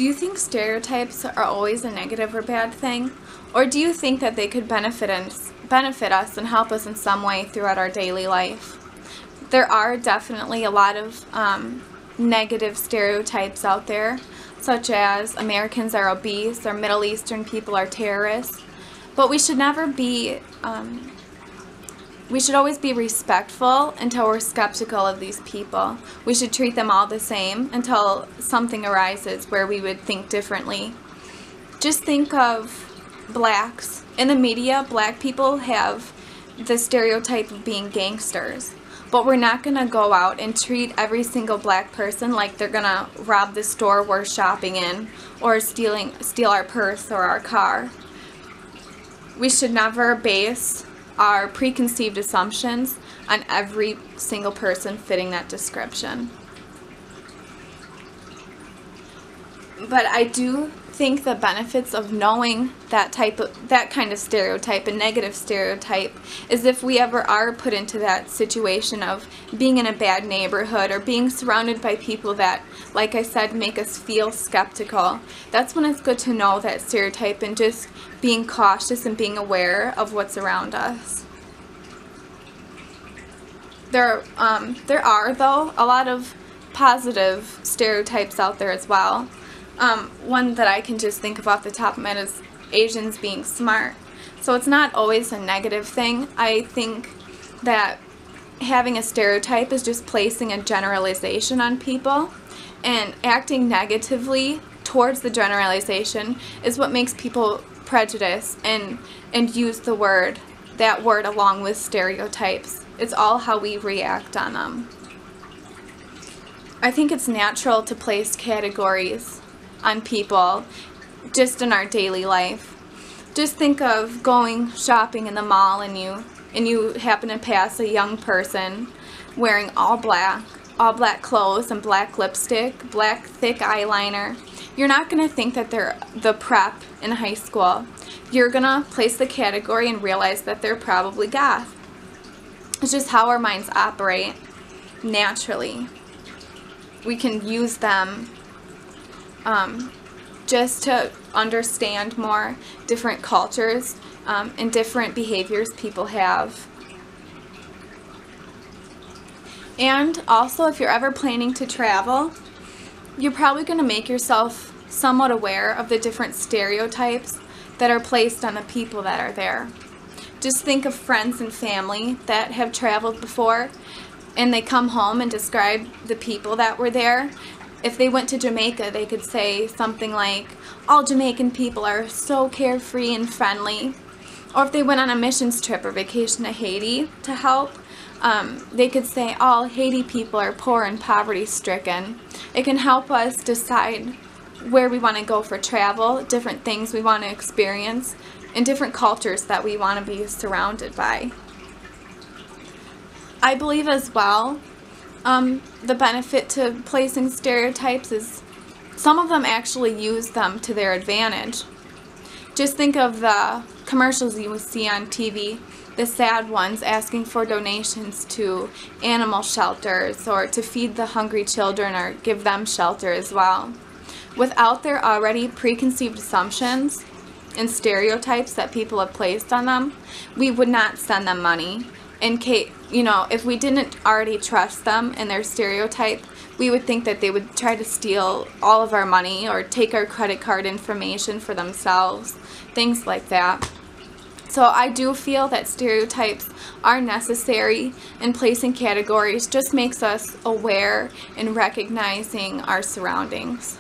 Do you think stereotypes are always a negative or bad thing? Or do you think that they could benefit us and help us in some way throughout our daily life? There are definitely a lot of negative stereotypes out there, such as Americans are obese or Middle Eastern people are terrorists. But we should never be, we should always be respectful until we're skeptical of these people. We should treat them all the same until something arises where we would think differently. Just think of blacks. In the media, black people have the stereotype of being gangsters. But we're not going to go out and treat every single black person like they're going to rob the store we're shopping in or steal our purse or our car. We should never base our preconceived assumptions on every single person fitting that description. But I do think the benefits of knowing that kind of stereotype, a negative stereotype, is if we ever are put into that situation of being in a bad neighborhood or being surrounded by people that, like I said, make us feel skeptical. That's when it's good to know that stereotype and just being cautious and being aware of what's around us. There are, though, a lot of positive stereotypes out there as well. One that I can just think of off the top of my head is Asians being smart. So it's not always a negative thing. I think that having a stereotype is just placing a generalization on people, and acting negatively towards the generalization is what makes people prejudice and use that word along with stereotypes. It's all how we react on them. I think it's natural to place categories on people just in our daily life. Just think of going shopping in the mall and you happen to pass a young person wearing all black clothes and black lipstick, black thick eyeliner. You're not going to think that they're the prep in high school. You're going to place the category and realize that they're probably goth. It's just how our minds operate naturally. We can use them just to understand more different cultures and different behaviors people have. And also, if you're ever planning to travel, you're probably going to make yourself somewhat aware of the different stereotypes that are placed on the people that are there. Just think of friends and family that have traveled before and they come home and describe the people that were there. If they went to Jamaica, they could say something like, all Jamaican people are so carefree and friendly. Or if they went on a missions trip or vacation to Haiti to help, they could say all Haiti people are poor and poverty-stricken. It can help us decide where we want to go for travel, different things we want to experience, and different cultures that we want to be surrounded by. I believe as well the benefit to placing stereotypes is some of them actually use them to their advantage. Just think of the commercials you see on TV, the sad ones asking for donations to animal shelters or to feed the hungry children or give them shelter as well. Without their already preconceived assumptions and stereotypes that people have placed on them, we would not send them money. In case, if we didn't already trust them and their stereotype, we would think that they would try to steal all of our money or take our credit card information for themselves, things like that. So I do feel that stereotypes are necessary, and placing categories just makes us aware and recognizing our surroundings.